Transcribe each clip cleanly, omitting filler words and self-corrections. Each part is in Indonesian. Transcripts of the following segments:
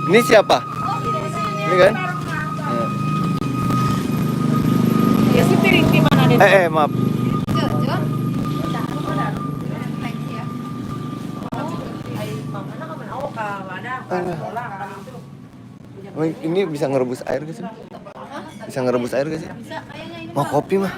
Ini siapa? Ini kan? Ya si piring di mana deh? Maaf. Ini bisa ngerebus air gak sih? Bisa ngerebus air gak sih? Mau kopi mah?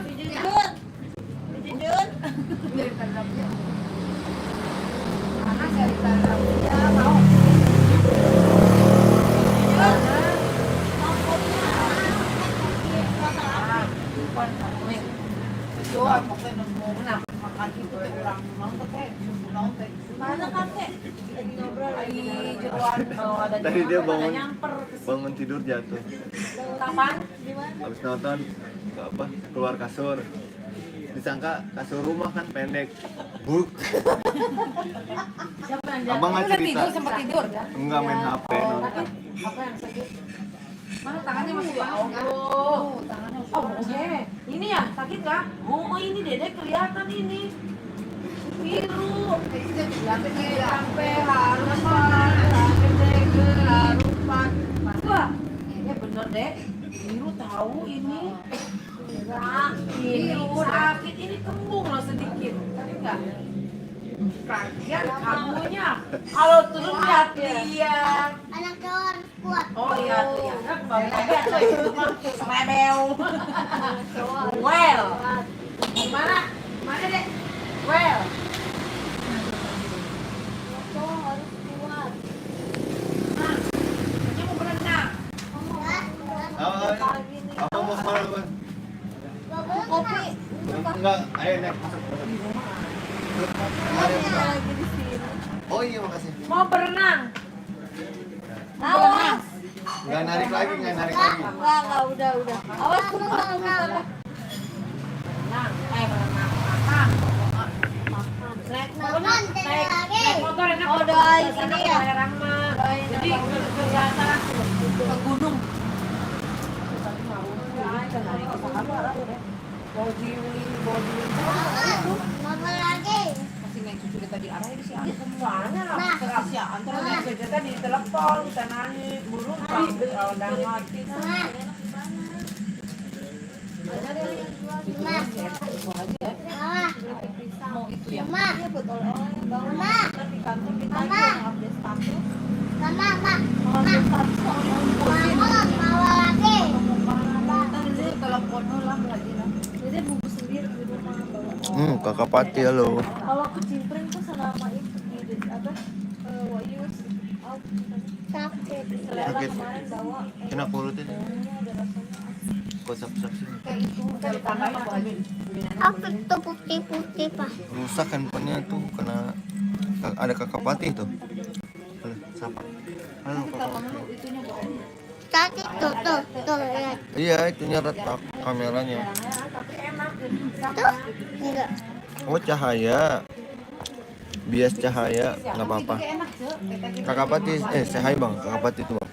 Tadi dia bangun tidur jatuh. Kapan? Habis nonton keluar kasur. Disangka kasur rumah kan pendek. Buk. Abang nggak cerita. Sempat tidur kan? Enggak main HP nonton. Apa yang sakit? Mana tangannya masih Allah. Oh, oke. Ini ya sakit kah? Oh, ini Dedek kelihatan ini. Biru. Sampai harusan, sampai harusan. Wah, ya bener Dek. Biru tahu ini. Ini sakit, ini kembung loh sedikit. Sakit nggak? Perhatian kamunya. Kalau turun lihat. Anak cowok kuat. Oh iya tuh ya. Rebel. Well. Gimana? Mana deh? Well. Cowok harus kuat. Nah, ini mau berenang. Apa mau kemana bang? Kopi. Enggak, ayo naik masuk. Oh iya makasih. Mau berenang. Awas. Nggak narik lagi. Enggak, udah. Awas berenang. Berenang. Berenang. Makan. Naik motor enak. Oh, doain ini ya. Jadi kelihatan ke gunung. Body. Mama lagi. Masih naik cucu kita di arah ini sih. Kemana lah? Kerasya. Antara naik kita di telepon, kita nangis, burung pagi, udah mati. Kakak Pati halo. Kalau kecimpring tuh selama itu apa? Sakit. Sakit. Kemarin bawa Enak perutnya. ada rasanya. Kok sap-sap sih? Apa tuh putih-putih pak? Rusak handphonenya tuh karena ada Kakak Pati tuh. Halo, siapa? Halo Kakak Pati. Tadi tuh lihat. Iya, itunya retak kameranya. Tuh enggak. Oh, cahaya. Bias cahaya, nggak apa-apa. Kakak Pati, say hi bang, Kakak Pati tuh bang.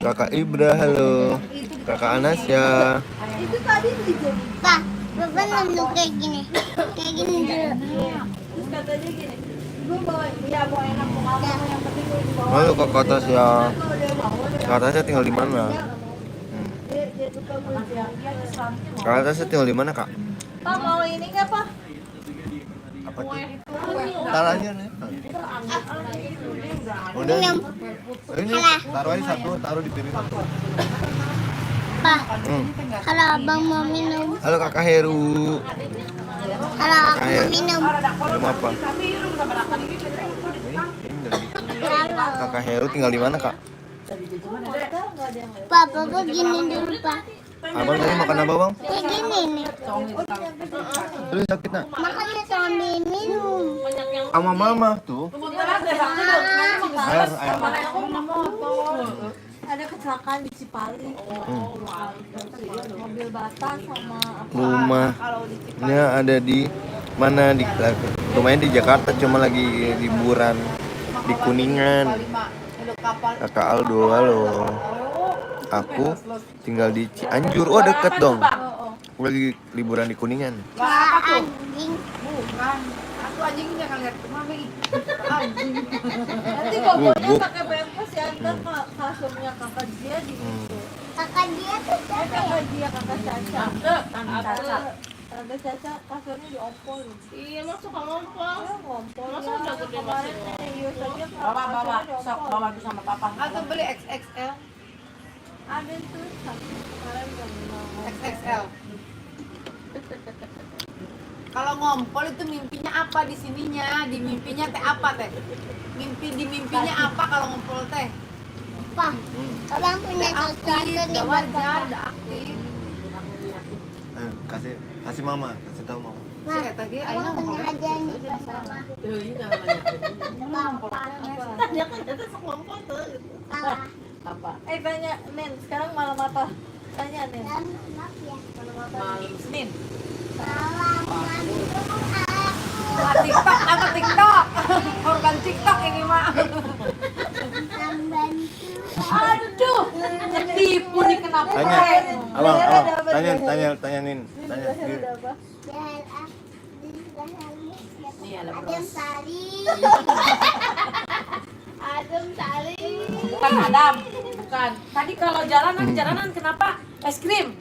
Kakak Ibra, halo. Kakak Anasya. Itu tadi dijadi. Pak, Bapak nunduk kayak gini dulu. Terus katanya gini, gue bawa enak mau kamu yang penting gue dibawa. Halo Kakak Tasya. Kakak Tasya tinggal di mana? Dia suka gue dia Kakak Tasya tinggal di mana kak? Pak mau ini nggak Pak? Apa tuh? Taruh aja nih. Udah. Minum. Ini taruh aja satu, taruh di piring satu. Pak, kalau abang mau minum, Halo Kakak Heru. kalau aku mau minum, Minum apa? kalau Kakak Heru tinggal di mana kak? Pak, Bapak gini dulu Pak. Abang tadi makan apa bang? Kayak gini nih. Terus sakit nak? Makanya sambil minum. Sama mama tuh. Air. Ada kecelakaan di Cipali. Mobil bata sama apa? Rumahnya ada di mana? Di rumahnya di Jakarta, cuma lagi liburan di Kuningan. Kakak Aldo, halo. Aku tinggal di Cianjur. Oh deket dong. Aku lagi liburan di Kuningan. Anjing. Bukan. Aku anjing jangan lihat mami. Anjing. Nanti bobonya pakai pampers ya. Kita kasurnya kakak dia di situ. Kakak dia tuh siapa ya? Kakak dia kakak Caca. Tante Caca kasurnya diompol. Iya, emang suka ngompol. Ngompol. Masa udah gede kemarin masih Yus aja Bawa, sok bawa tuh sama papa. Atau beli XXL. Ada tuh kemarin XXL. Kalau ngompol itu mimpinya apa di sininya? Di mimpinya teh apa teh? Di mimpinya apa kalau ngompol teh? Apa? Abang punya sesuatu Aktif, di gak mata. wajar, udah aktif. Kasih mama, kasih tahu mama. Nah, Sih, tadi abang Aina punya ngomong. hadiah nih Papa. Dia kan kita suka ngompol tuh. Salah. Apa? Tanya Nen, sekarang malam apa? Tanya Nen. Dan maaf ya. Malam apa? Malam Senin. Salam mantu aku. Wah, TikTok apa TikTok? Korban TikTok ini mah. Membantu. Aduh, ketipu nih kenapa? Tanya, abang, tanya Nin. Tanya. Dan aku di belakangnya siapa? Nih ada Adem bros. Sari. Adem Sari. Bukan Adam, bukan. Tadi kalau jalanan kenapa? Es krim.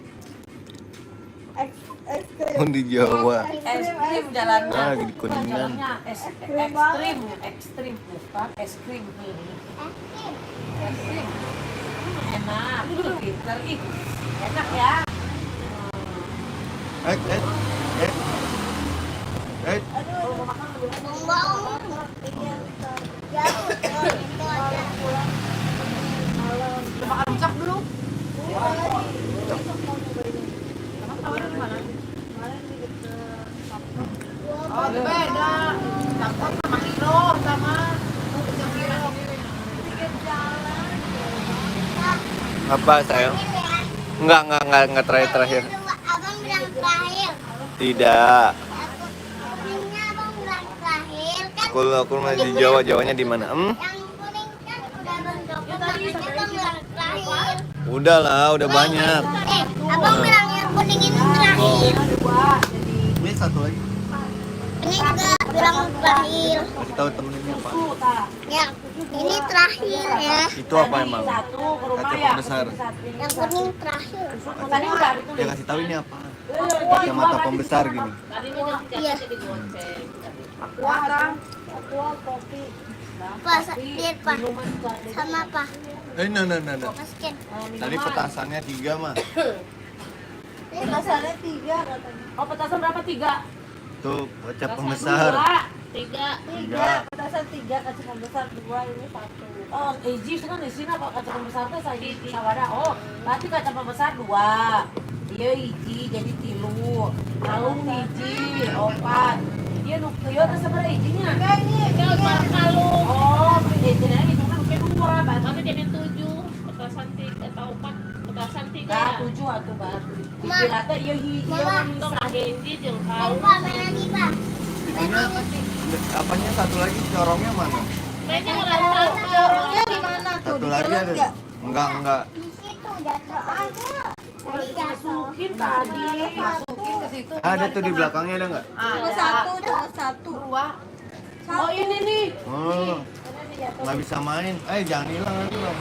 Pun di Jawa. Es krim jalannya. Ah, di Kuningan. Jalannya ekstrim bukan es krim. Es krim. Enak, pinter ih. Enak ya. Bong-bong. Jauh. Itu ada. Makan rujak dulu. Oh, itu beda. Takut sama Hiro sama rujak Hiro. Apa sayang? Enggak terakhir. Abang bilang terakhir. Tidak. Akhirnya abang bilang terakhir kan. Kalau aku masih di Jawa, Jawanya di mana? Yang kuning kan udah bentuk. Makanya abang bilang terakhir. Udahlah, udah banyak. Abang bilang yang kuning itu terakhir. Ini satu lagi. Ini juga bilang terakhir. Kasih tahu temennya apa? Ya, ini terakhir ya. Itu apa emang? Satu ke rumah Kaca ya. pembesar. Yang kuning terakhir. Tadi udah ditulis. Ya kasih tahu ini apa? Kacamata pembesar gini. Tadinya Iya. jadi gonceng. Aqua kan? Pak, lihat Pak. Sama Pak. Nah. Masukin. Tadi petasannya 3 mah. Petasannya 3 katanya. Oh, petasan berapa? 3? Tuh, kaca pembesar. 3. 3. Petasan 3, kaca pembesar 2, ini 1. Oh, Eji itu kan di sini apa kaca pembesar teh saya sawada. Oh, berarti kaca pembesar 2. Iya hiji jadi 3. Kalung hiji, 4. Iya nu kieu teh sabaraha hijinya? Enggak ini, Kalau barang kalung. Oh, hijina itu kan ke 2 berarti. Tapi jadi 7. Petasan 3 atau 4. Petasan 3. Nah, 7 atuh berarti. Dikira teh ieu hiji Mama. Itu nggak hiji jeung Ayo kalung. Pak, main lagi Pak. Itunya apanya satu lagi corongnya mana? Kayaknya nggak tahu. corongnya di mana tuh? Satu Di lagi kelut ada. nggak? Enggak. Di situ jatuh ada. Tadi jatuh. masukin tadi. Masukin ke situ. Ada tuh di belakangnya ada enggak? Cuma Cuma 1. 2. Oh, ini nih. Oh. Nggak bisa main. Jangan hilang nanti loh.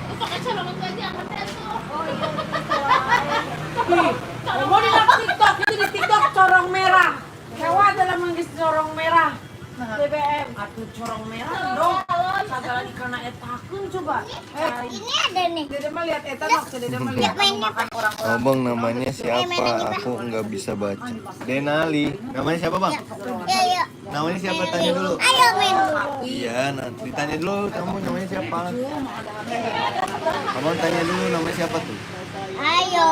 Itu pakai celana aja angkat tuh. Ih, mau di TikTok, itu di TikTok corong merah. Sewa dalam manggis corong merah. BBM, atuh corong merah dong. Sagala dikana etakeun coba. Ini ada nih. Dede mah lihat eta nok, Dede mah lihat makan orang-orang. Abang namanya siapa? Aku nggak bisa baca. Denali. Namanya siapa bang? Ya. Namanya siapa? Tanya dulu. Ayo main. Iya, nanti ditanya dulu. Kamu namanya siapa? Abang tanya dulu namanya siapa tuh? Ayo.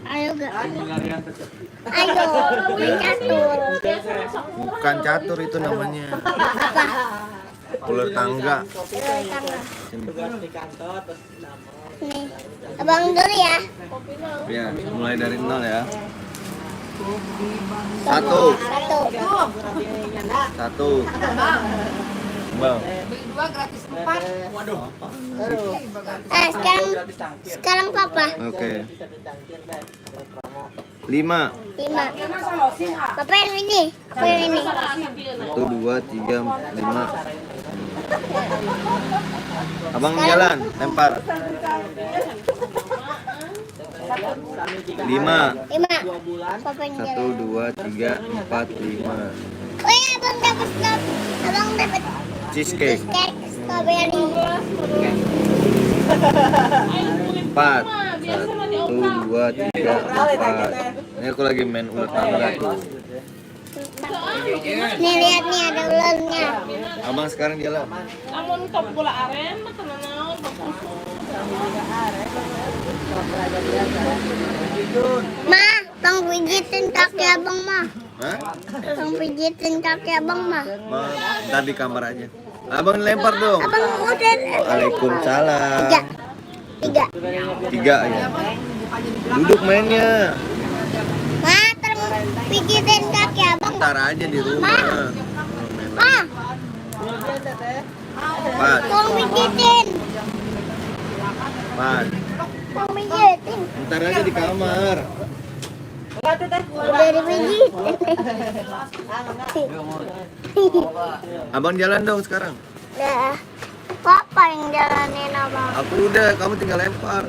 Ayo gak? Ayo. Main catur. Bukan catur itu namanya. Ular tangga. Nih. Abang dulu ya. Ya, mulai dari 0 ya. 1. Satu. 1. Bang. Beli 2 gratis 4. Sekarang Papa. Oke. 5. 5. Masa losin ah? Papa yang ini. Papa yang ini. 1 2 3 5. Abang jalan, lempar. 5. 5. Papa yang 1, jalan. 2, 3, 4, 5. Oh ya, abang dapat abang dapat Cheesecake. cake strawberry. 4. 1, 2, 3, 4. Ini aku lagi main ular tangga tuh. Nih lihat nih ada ularnya. Abang sekarang jalan. Amun top bola aren, makanan naon, Ma, bang pijitin kaki abang mah. Hah? Bang pijitin kaki abang mah. Ntar di kamar aja. Abang lempar dong. Abang udah. Waalaikumsalam. 3. 3 ya. Duduk mainnya. Ma, pijitin kaki abang. Ntar aja di rumah. Ma, 4. tolong pijitin. 4. Tolong pijitin. Ntar aja di kamar. Udah dipijitin. Abang jalan dong sekarang. Dah. Papa yang jalanin abang. Aku udah, kamu tinggal lempar.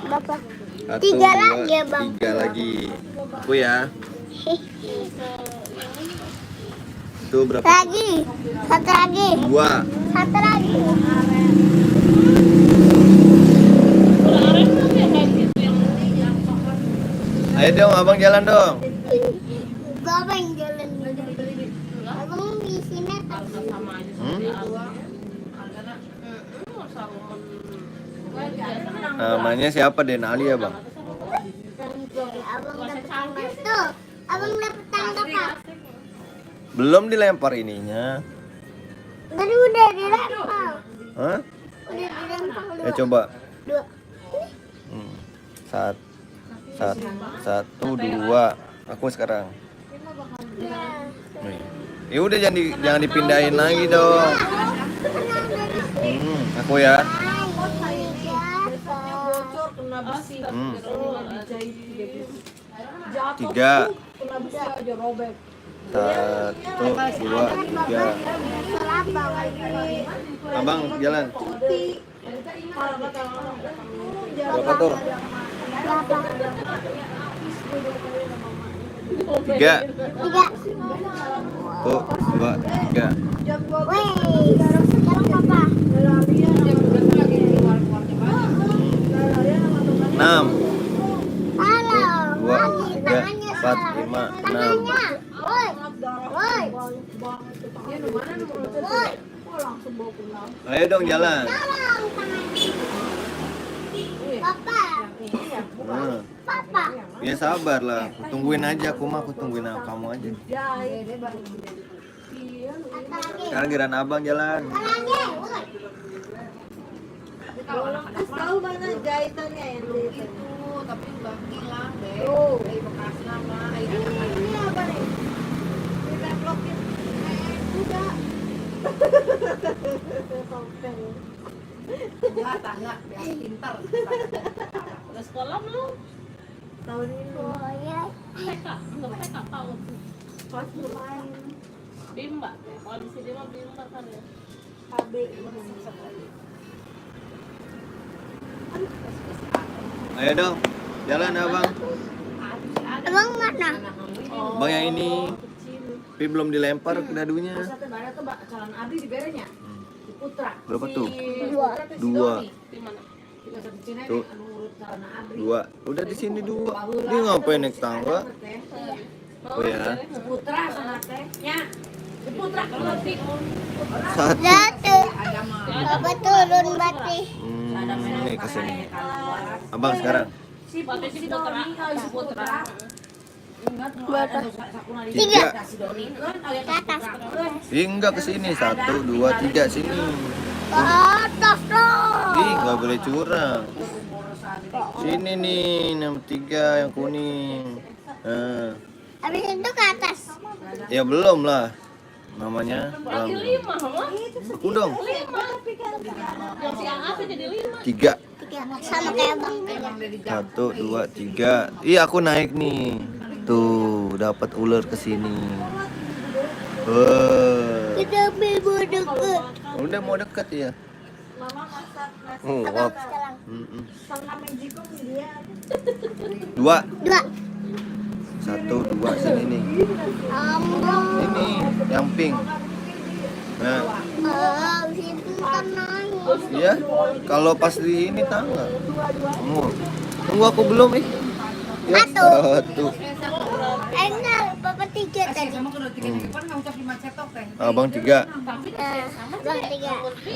Bapak. 1, 3 2, lagi ya, Bang. 3 lagi. Aku ya. Itu berapa? Lagi. Satu lagi. 2. Satu lagi. bola aren nanti yang kayak gitu yang Ayo dong, abang jalan dong. Bapak yang jalan. Abang di sini tapi. sama aja Hmm? sama Namanya siapa? Denali ya bang? Abang dapat tangkap tuh. Abang dapat tangkap apa? Belum dilempar ininya. Tadi udah dilempar. Hah? Udah dilempar Ya coba. 2. 1, 2. Aku sekarang. Nih. Ya udah jangan dipindahin lagi dong. Aku ya. Bocor kena besi. Hmm. Dijahit 3 piece. 3. Kena besi aja robek. 1, 2, 3. Abang jalan. Berapa tuh? 3. 1, 2, 3. Wih, sekarang apa? 6. Halo. 2, Lagi 3, tangannya 4, 5, 6. Tangannya. Woi. Woi. Woi. Ayo dong jalan. Tolong tangannya. Papa. Nah, Papa. ya sabar lah. Aku tungguin aja, aku tungguin kamu aja. Satu lagi. Sekarang giliran abang jalan. Satu lagi. Woi. Tahu mana jahitannya yang itu? Tapi udah hilang deh. Dari bekas nama. Ini apa nih? Ditemplokin. Udah. Tangga biar pintar. udah sekolah belum? Tahun ini Oh ya. TK, enggak TK tahun. pas main Bimba, kalau di sini mah bimba kan ya. KB Ayo dong, jalan abang. Abang mana? Bang yang ini, tapi belum dilempar ke dadunya. satu bara tuh calon Abi di berenya di Putra. Berapa tuh? Dua. 2. Di mana? Tiga satu Cina Tuh. anu urut calon Abi. 2. Udah di sini 2. Dia ngapain naik tangga? Oh ya. Putra sana teh. Ya. Di Putra kalau nanti 1. Satu. Papa turun bati. Nih kesini. Abang sekarang. si Putra si Doni si Putra. Ingat Berapa? 3. si Doni kan Ke atas. Ih, enggak kesini. 1, 2, 3 sini. Ke atas dong. Ih, nggak boleh curang. Sini nih, nomor 3 yang kuning. Habis itu ke atas. Ya belum lah. Namanya Lagi belum. 5, mama. Aku dong. 5. Yang si Angga jadi 5. 3. Sama kayak bang. 1, 2, 3. Iya, aku naik nih. Tuh, dapat ular ke sini. Udah mau deket ya. Mama masak nasi Ngap. Sekarang. sama magicom dia. Dua. Dua. 1, 2 sini nih. Ini yang pink. Nah, Situ kan naik. iya. Kalau pas di ini tahu nggak? Tunggu aku belum ih. Ya, Satu. 1. Enggak, Papa 3 tadi. Sama kudu 3 nih kan ngaucap 5 cetok teh. Abang 3. Tapi sama Bang 3.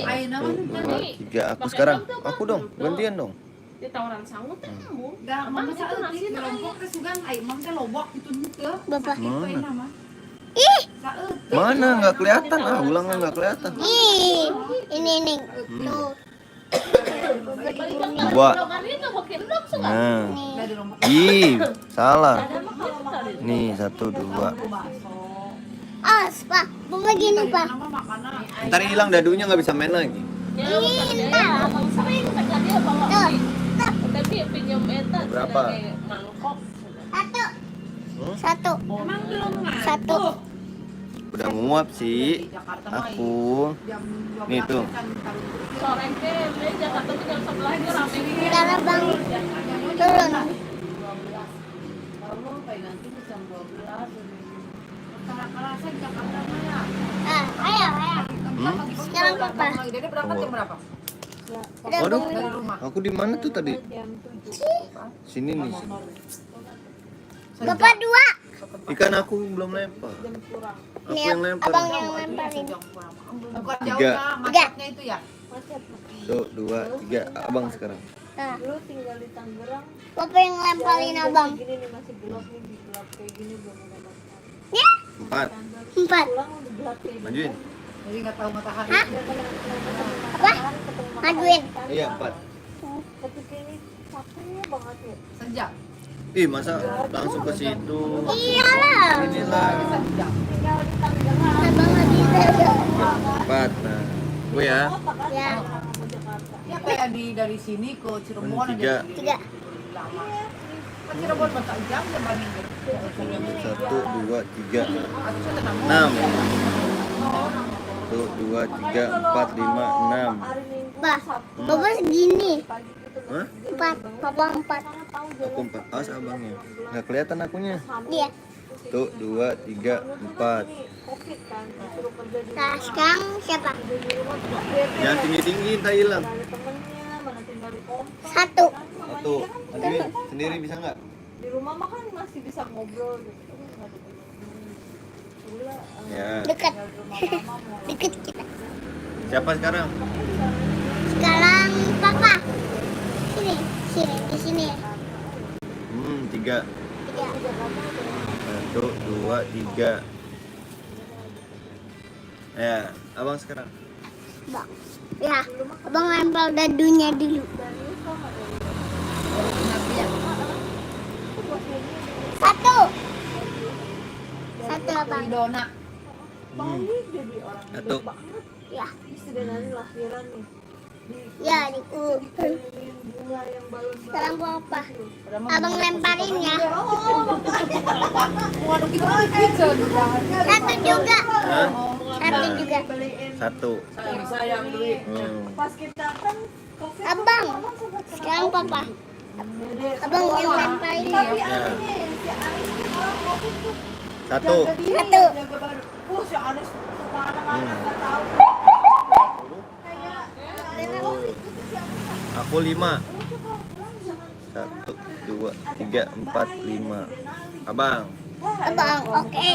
Ayo nama 2, 3. Aku sekarang. Aku dong. Gantian dong. di tawaran sangut teh kamu. dah mama sa eutik kelompok teh sugan ai mam teh lobok gitu teu. Bapak. Mana? Ih, Sa eutik. Mana nggak kelihatan? Ah, ulangnya nggak kelihatan. ih. Ini. Tuh. Dua. Kan itu makin dok Nah. Dah di lombok Ih, salah. Nih 1, 2. Pak. Bapak gini, Pak. nama makanan. Ntar hilang dadunya nggak bisa main lagi. Ntar. abang sering tega dia bawa Tuh. tapi pinjam eta Berapa? kayak mangkok. Satu. Emang belum ngantuk. Satu. Udah nguap sih. Jakarta mah Aku. jam 12 Nih, tuh. kan taruh. Sore ke dia Jakarta tuh jam 11 dia rame gitu. Sekarang Bang turun. Kalau kayak nanti jam 12. Kerasa Jakarta mah ya. Ayo. Sekarang Papa. Dede berangkat jam berapa? Waduh, Dari rumah. aku di mana tuh tadi? Sini nih. Bapak 2. Ikan aku belum lempar. Aku Nih, yang lempar. abang yang lemparin. Bukan jauh Tiga. ya, macetnya itu ya. Tuh, 2, 3. Abang sekarang. Nah, Dulu tinggal di Tangerang, Bapak yang lemparin abang. gini nih masih gelap nih, di gelap kayak gini belum ada matahari. Ya, 4. 4. Pulang udah gelap kayak gini. Majuin. Jadi nggak tahu matahari. Apa? Majuin. Iya, 4. Ketika ini capek banget ya. Senja. Ih, masa langsung ke situ? Iyalah. Inilah. Senja. Abang lagi jaga. 4. Nah, gue ya. Ya, Ya kayak dari sini ke Cirebon Tiga. aja. 3. Lama. Ke Cirebon berapa jam ya banding. 1, 2, 3. Aku sudah tenang. 6. 1, 2, 3, 4, 5, 6. Bah, Bapak segini. Hah? 4. Papa 4. Aku 4. Awas abangnya. Nggak kelihatan akunya. Iya. Tuh, 2, 3, 4. Covid kan, disuruh kerja di Nah, sekarang siapa? Yang tinggi-tinggi tak hilang. ada temennya, mana tinggal di komplek. 1. 1. Majuin. Sendiri bisa nggak? Di rumah mah kan masih bisa ngobrol gitu. Nggak ada temen. Gula, Ya. Dekat. di rumah mama mau Dekat kita. Siapa sekarang? Sekarang Papa. Sini. Di sini. 3. 3. 1, 2, 3. Ya, abang sekarang. Bang. Ya, abang lempar dadunya dulu. Satu. Satu abang. Dona. balik jadi orang 1. Ya, istri dan Nani lahiran nih. ya di Keliling bunga yang balon Sekarang Papa. Abang lemparin ya. Waduh gitu kitchen. Satu juga. Hah? Satu juga. 1. Sayang beli. pas kita kan Covid Abang. Sekarang Papa. Abang yang lemparin ya. Ya. 1. Satu. Si Anis Aku 5. 1, 2, 3, 4, 5. Abang. Abang, oke.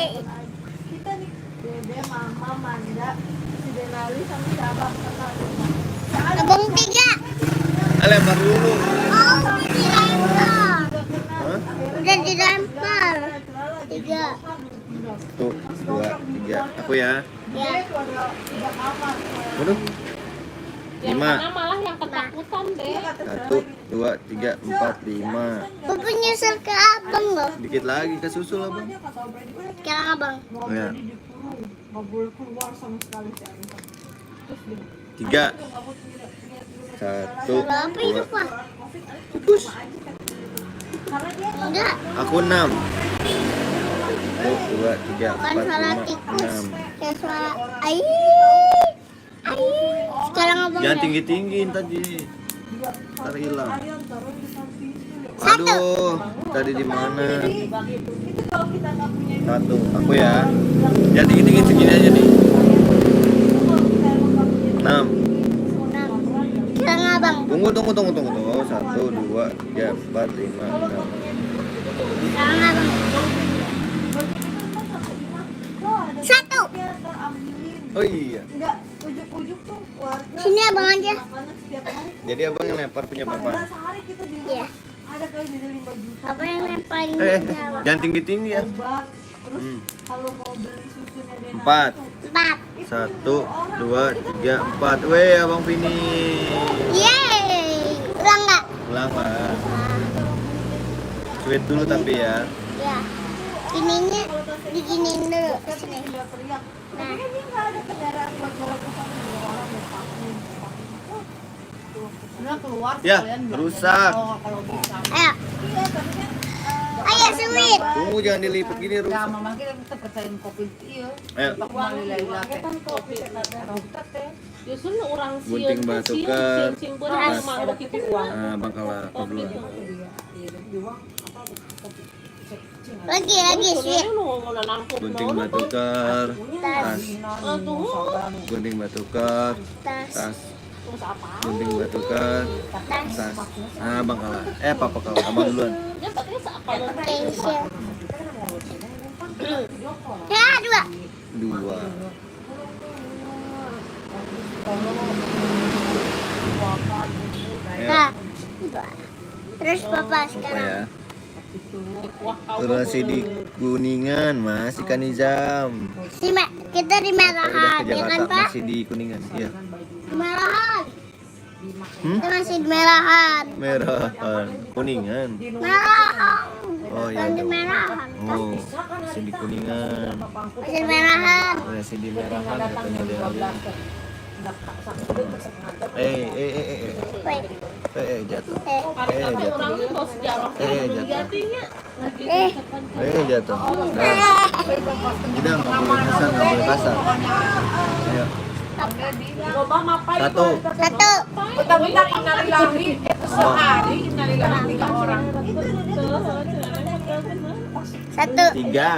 kita nih Dede, Mama, Manda, si Denali sama si Abang kakak. Abang 3. Lempar dulu. Oh, udah dilempar. Hah? Udah dilempar. 3. 1, 2, 3. Aku ya. Ya. Waduh. Yang 5. mana malah yang ketakutan deh. 1, 2, 3, 4, 5. Papa nyusul ke abang loh. Dikit lagi ke susul abang. Sekarang abang. Ya. Nggak boleh keluar sama sekali si Anis. 3. 1, Apa itu 2. Pak? Putus. Enggak, Aku 6. 1, 2, 3, bukan 4, suara 5, tikus. 6. Kayak suara air. Jangan tinggi-tinggiin tadi. Ntar hilang. Ayam taruh di samping itu. Aduh, tadi di mana? Itu kalau kita nggak punya Satu, aku ya. Jangan tinggi-tinggiin segini aja nih. kalau kita emang nggak punya 6. Sekarang abang. Tunggu. 1, 2, 3, 4, 5, 6. Sekarang abang. Satu. dia terambilin. Oh iya. Enggak, ujuk-ujuk tuh warga. Sini abang aja. Makanan setiap hari. Jadi abang yang lempar punya papa. Padahal sehari kita di rumah Iya. ada kali bisa 5 juta. Apa yang paling Jangan tinggi-tinggi ya. Obat. Terus Hmm. kalau mau beli susunya dia 4. 4. 1, 2, 3, 4. Weh, abang finish. Yeay. Ulang nggak? Ulang lah. Sweet dulu tapi ya. Ya. Ininya diginiin dulu. Sini. teriak. Nah. Tapi kan dia nggak ada kendaraan buat jalan ke sana. Dua orang mau vaksin. Nah, keluar Ya, sekalian belanja. rusak. Kalau bisa. Ayo. Iya, tapi kan Ayo sweet. Tunggu jangan dilipat gini Ya, rusak. mama kita tetap percayain kopi iya. Ayo. Pak Malila teh. Kopi. Justru orang Gunting batu kan. sieun Tas. mah ada kitu uang. Nah, abang kalah apa duluan? Lagi sweet. Gunting batu kar. Tas. Gunting batu kar. Tas. Tas. Gunting batu kar. Tas. Nah, abang kalah. Papa kalah. Abang duluan. Keisha. Ya, 2. 2. Nah. 2. Terus papa Apa sekarang. ya? Terasi di Kuningan, Mas, ikan Nizam. Kita di Udah Merahan, ke ya kan Jakarta, Pak? masih di Kuningan. Iya. Di Merahan. Hmm? Kita masih di Merahan. Merahan, Kuningan. Merahan. Oh iya. Bukan di Merahan. Oh, masih di Kuningan. Masih di Merahan. Masih di Merahan katanya dia. Wait. Jatuh. Eh. Jatuh. Jatuh. Nah, udah nggak boleh kasar. Ayo. Satu. 1. Bentar-bentar innalillahi itu sehari innalillahi 3 orang. 1. 3.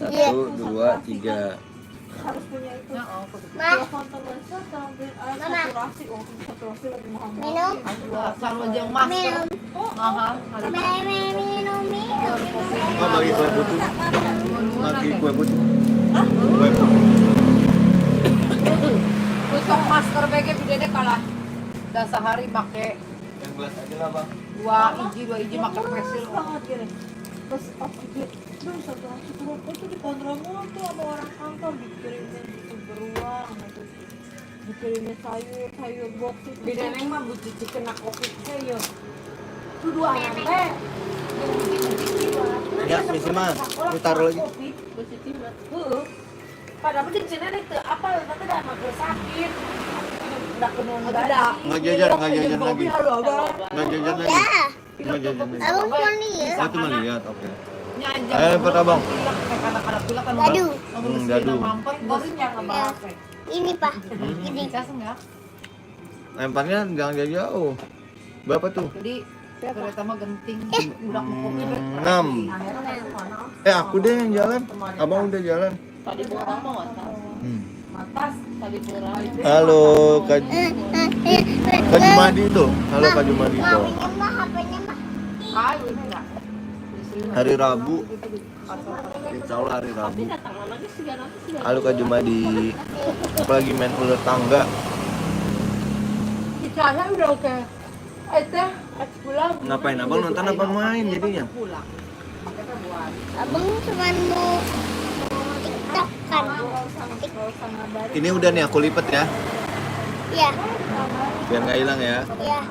Iya. 1, 2, 3. harus punya itu. Mas, Telepon terbesar sama Mama. saturasi. Oh, saturasi lagi mahal. minum. Selalu aja yang masker mahal. Minum. Oh, bagi kue putih. Bagi kue putih. Kue putih. Untuk masker BG dede kalah. Udah sehari pakai Yang gelas aja lah, Bang. 2 iji makan pesil. Banget gini. Terus pas pikir, duh saturasi kerupuk itu dikontrol mulu tuh sama orang kantor, dikirimin gitu beruang, terus dikirimin sayur box itu. Di neneng mah buci kena kopi teh yo. Tu dua teh. Ya, misi mah. Ini taruh lagi. Heeh. Padahal di sini teh apa nanti dah mager sakit. Udah kena Ada. Nggak jajan lagi. Nggak jajan lagi. Ya, Nggak jajan lagi. abang mau nih. Oh, cuma lihat, oke. Nyajak. Ayo, lempar abang. Kadang-kadang pilek kan. Dadu. Dadu. Mampet baru yang ngebahas. Ini Pak. Ini kas enggak? Lemparnya jangan jauh. Berapa tuh? Jadi kereta mah genting. Udah mau 6. Aku deh yang jalan. Abang udah jalan. Tadi borang mau Hmm. tadi borang. Halo, Kak Jumadi tuh. Halo Kak Jumadi tuh. Pinjam mah HP-nya mah. Kayu enggak. Hari Rabu. Insya Allah hari Rabu. Datang lagi sih nanti sih. Halo Kak Jumadi. Apalagi main ular tangga. Saya udah oke. Teh, pulang. Ngapain abang nonton apa main jadinya? Pulang. Abang cuma mau TikTok kan. Ini udah nih aku lipat ya. Ya, Biar nggak hilang ya. ya.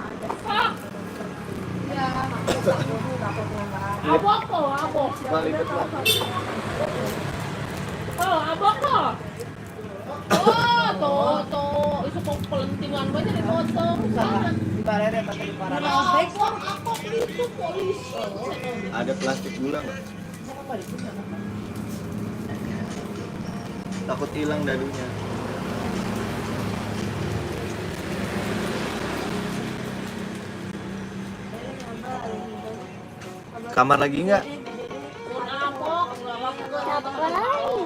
Abok kok, abok. Bang, lipat lah. Oh, abok kok. Tuh, itu kok pelentingan banyak di foto. Di barere atau di parara. Abok itu polisi. Ada plastik gula nggak? Takut hilang dadunya. kamar lagi nggak? Siapa lagi?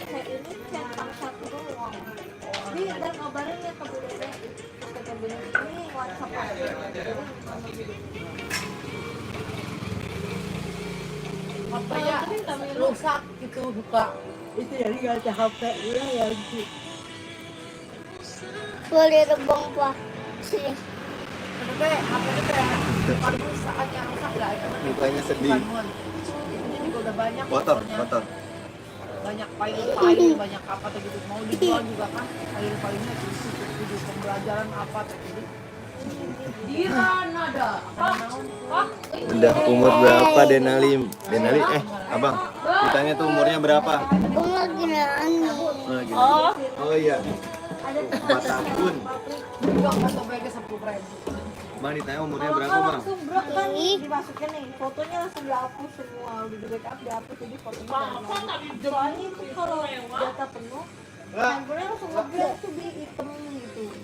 Ini centang satu doang. Di dan kabarin ya ke Bu Dede. Kata Bu Dede, ini WhatsApp aja. Apanya rusak gitu buka. Itu jadi nggak ada HP ya gitu. Boleh rebong pak. Sini. Tapi apa itu ya? Bukan rusak yang rusak lah. Mukanya sedih. Ini juga udah banyak Kotor, motornya. kotor. Banyak file-file, banyak apa tuh gitu. Mau dijual juga kan file-filenya itu pembelajaran apa tuh gitu. Diranada. Udah umur berapa Denali? Denali abang, ditanya tuh umurnya berapa? Aku lagi nanya. Oh iya, 4 tahun. Juga foto baiknya 10.000. Bang ditanya umurnya berapa bang? Langsung berat kan dimasukin nih, fotonya langsung dihapus semua, udah di backup dihapus jadi fotonya soalnya itu kalau data penuh handphonenya langsung nge-blur tuh di hitam gitu.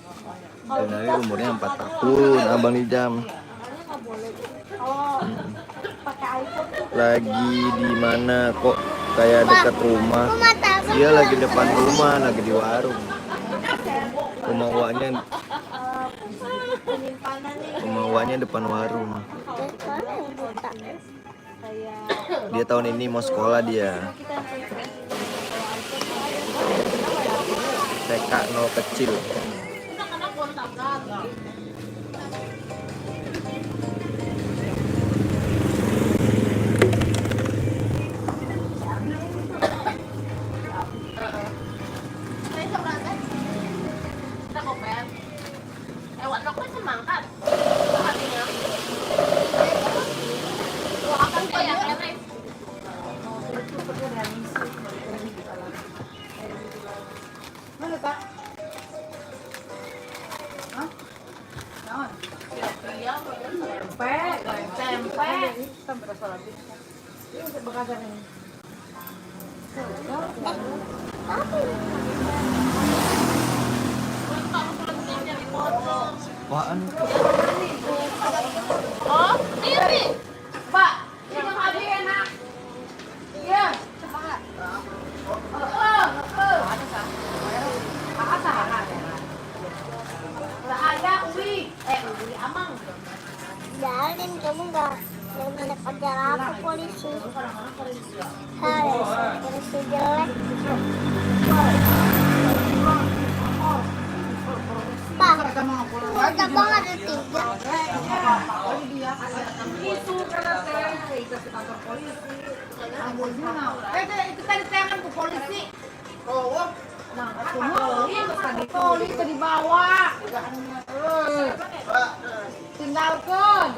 Kalau Denali umurnya 4 tahun, abang di jam. makanya nggak boleh kalau pakai iPhone tuh Lagi di mana kok? Kayak dekat rumah. Aku mata aku. Dia lagi depan rumah, lagi di warung. Rumah uaknya, penyimpanan nih rumah uaknya depan warung. Sekarang buta. kayak Dia tahun ini mau sekolah dia. kita TK 0 kecil. Mana Kak? Hah? Naon? Tempe. Kita berasa lagi. Ini untuk bekasan ini. Apaan? Oh, ini. Pak, ini aja enak. Iya. Semangat. Udah ada Uwi. Uwi Amang. Jalin kamu nggak ada kejar apa polisi? Harus polisi jelek. Pak, mata bang ada 3. Itu karena saya ikut ke kantor polisi. Ambil jurnal. Itu tadi tangan ke polisi. Nah, polisi di bawah. Tinggalkan.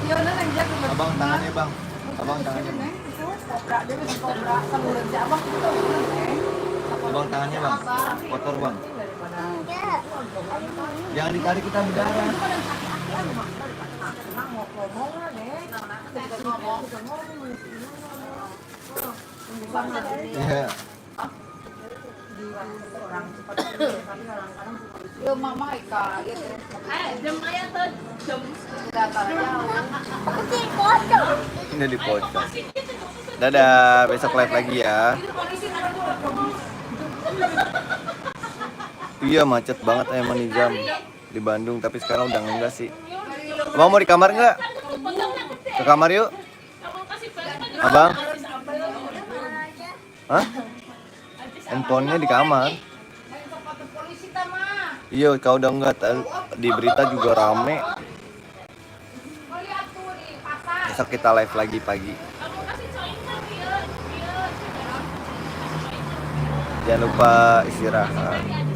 Iya, neng dia ke Abang tangannya bang. Abang tangannya bang. Kobra, dia bilang kobra. Sambil si abang itu Abang tangannya bang. Kotor bang. Ya, Jangan ditarik kita berdarah. Iya. Yo mama Ika, Jam kaya tuh jam. data jauh. aku sih kocok. Ini dipocong. Dadah, besok live lagi ya. Iya macet banget emang di jam di Bandung, tapi sekarang udah enggak sih. Abang mau di kamar nggak? Ke kamar yuk. Abang? Hah? Handphonenya di kamar. Iya, kau udah enggak. Di berita juga rame. Besok kita live lagi pagi. Jangan lupa istirahat.